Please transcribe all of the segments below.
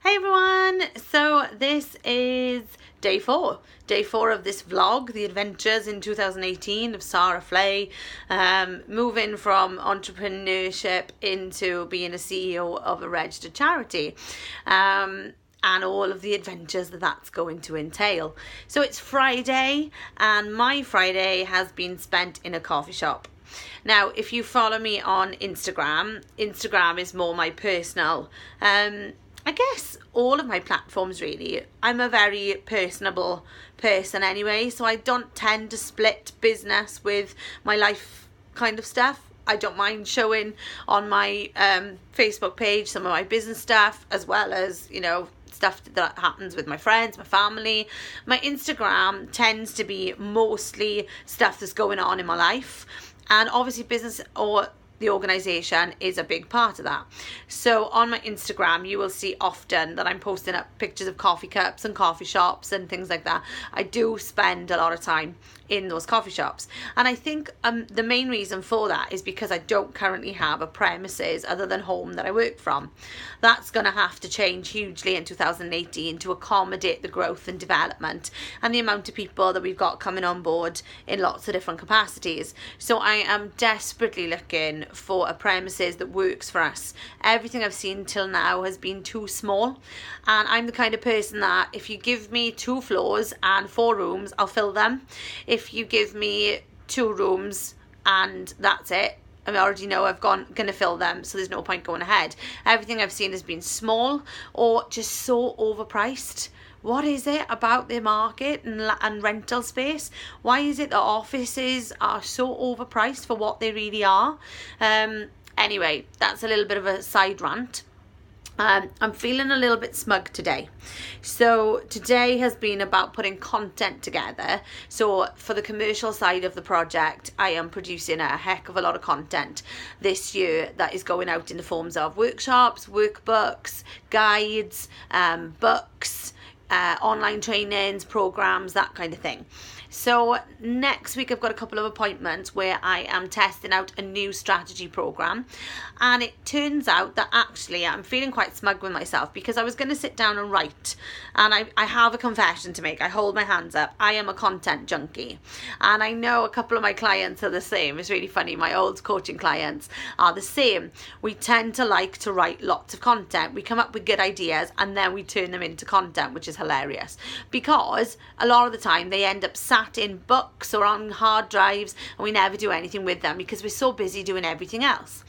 Hey everyone, so this is day four of this vlog, the adventures in 2018 of Sarah Flay, moving from entrepreneurship into being a CEO of a registered charity, and all of the adventures that that's going to entail. So it's Friday, and my Friday has been spent in a coffee shop. Now, if you follow me on Instagram is more my personal, I guess all of my platforms really. I'm a very personable person anyway, so I don't tend to split business with my life kind of stuff. I don't mind showing on my Facebook page some of my business stuff, as well as, you know, stuff that happens with my friends, my family. My Instagram tends to be mostly stuff that's going on in my life, and obviously business or the organisation is a big part of that. So on my Instagram you will see often that I'm posting up pictures of coffee cups and coffee shops and things like that. I do spend a lot of time in those coffee shops, and I think the main reason for that is because I don't currently have a premises other than home that I work from. That's going to have to change hugely in 2018 to accommodate the growth and development and the amount of people that we've got coming on board in lots of different capacities. So I am desperately looking for a premises that works for us. Everything I've seen till now has been too small, and I'm the kind of person that if you give me 2 floors and 4 rooms, I'll fill them. If you give me 2 rooms and that's it, I already know I've gonna fill them, so there's no point going ahead. Everything I've seen has been small or just so overpriced. What is it about the market and rental space? Why is it that offices are so overpriced for what they really are? Anyway, that's a little bit of a side rant. I'm feeling a little bit smug today. So today has been about putting content together. So for the commercial side of the project, I am producing a heck of a lot of content this year that is going out in the forms of workshops, workbooks, guides, books, online trainings, programs, that kind of thing. So next week I've got a couple of appointments where I am testing out a new strategy program, and it turns out that actually I'm feeling quite smug with myself because I was going to sit down and write, and I have a confession to make. I hold my hands up. I am a content junkie, and I know a couple of my clients are the same. It's really funny. My old coaching clients are the same. We tend to like to write lots of content. We come up with good ideas and then we turn them into content, which is hilarious because a lot of the time they end up sat in books or on hard drives and we never do anything with them because we're so busy doing everything else.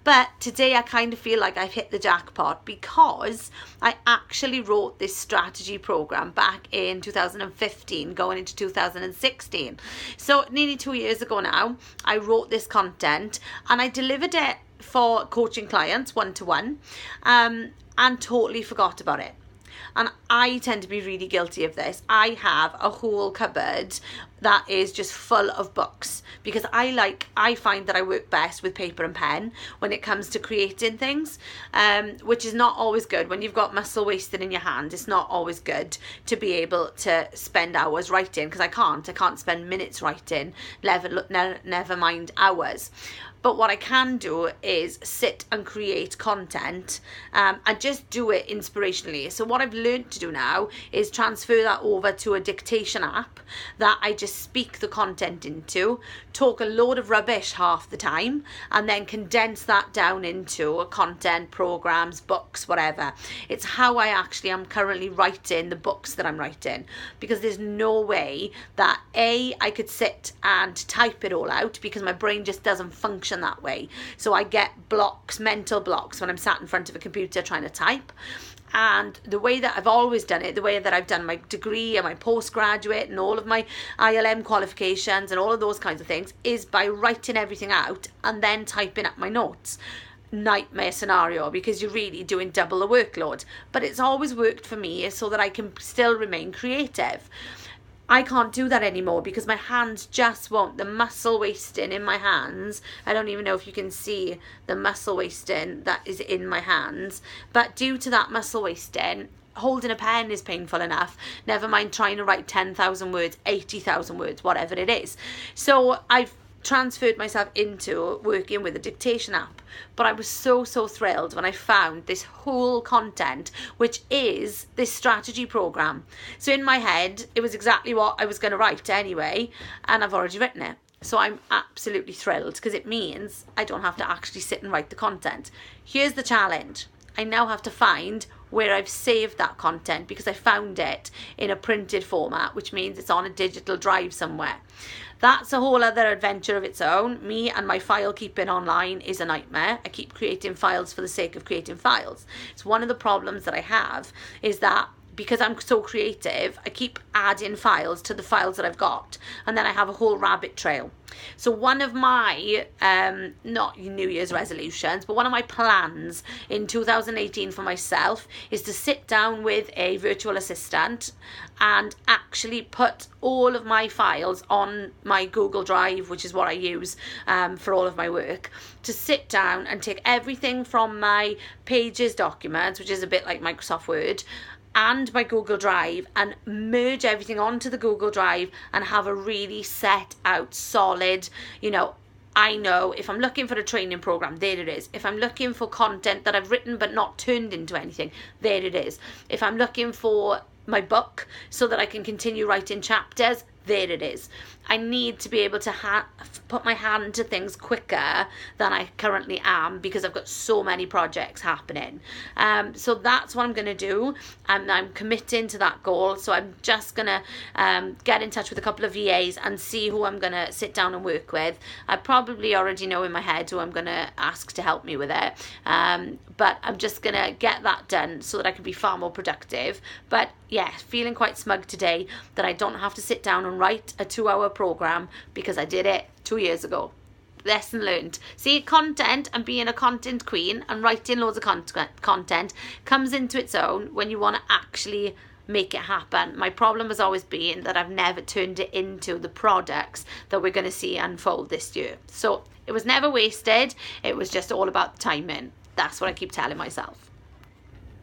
But today I kind of feel like I've hit the jackpot because I actually wrote this strategy program back in 2015 going into 2016. So nearly 2 years ago now, I wrote this content and I delivered it for coaching clients one-to-one, and totally forgot about it. And I tend to be really guilty of this. I have a whole cupboard that is just full of books because I find that I work best with paper and pen when it comes to creating things, which is not always good. When you've got muscle wasted in your hand, it's not always good to be able to spend hours writing, because I can't spend minutes writing, never mind hours. But what I can do is sit and create content, and just do it inspirationally. So what I've learned to do now is transfer that over to a dictation app that I just speak the content into, talk a load of rubbish half the time, and then condense that down into content, programs, books, whatever. It's how I actually am currently writing the books that I'm writing, because there's no way that I could sit and type it all out because my brain just doesn't function that way. So I get blocks, mental blocks, when I'm sat in front of a computer trying to type. And the way that I've always done it, the way that I've done my degree and my postgraduate and all of my ILM qualifications and all of those kinds of things, is by writing everything out and then typing up my notes. Nightmare scenario, because you're really doing double the workload. But it's always worked for me so that I can still remain creative. I can't do that anymore because my hands just won't. The muscle wasting in my hands, I don't even know if you can see the muscle wasting that is in my hands, but due to that muscle wasting, holding a pen is painful enough, never mind trying to write 10,000 words, 80,000 words, whatever it is. So I've transferred myself into working with a dictation app. But I was so thrilled when I found this whole content, which is this strategy program. So in my head, it was exactly what I was going to write anyway, and I've already written it. So I'm absolutely thrilled, because it means I don't have to actually sit and write the content. Here's the challenge. I now have to find where I've saved that content, because I found it in a printed format, which means it's on a digital drive somewhere. That's a whole other adventure of its own. Me and my file keeping online is a nightmare. I keep creating files for the sake of creating files. It's one of the problems that I have, is that because I'm so creative, I keep adding files to the files that I've got, and then I have a whole rabbit trail. So one of my, not New Year's resolutions, but one of my plans in 2018 for myself is to sit down with a virtual assistant and actually put all of my files on my Google Drive, which is what I use for all of my work, to sit down and take everything from my Pages documents, which is a bit like Microsoft Word, and my Google Drive, and merge everything onto the Google Drive and have a really set out solid, I know if I'm looking for a training program, there it is. If I'm looking for content that I've written but not turned into anything, there it is. If I'm looking for my book so that I can continue writing chapters, there it is. I need to be able to put my hand to things quicker than I currently am, because I've got so many projects happening. So that's what I'm going to do, and I'm committing to that goal. So I'm just going to get in touch with a couple of VAs and see who I'm going to sit down and work with. I probably already know in my head who I'm going to ask to help me with it, but I'm just going to get that done so that I can be far more productive. But yeah, feeling quite smug today that I don't have to sit down and write a 2-hour program, because I did it 2 years ago. Lesson learned. See, content and being a content queen and writing loads of content comes into its own when you want to actually make it happen. My problem has always been that I've never turned it into the products that we're going to see unfold this year. So it was never wasted. It was just all about the timing. That's what I keep telling myself.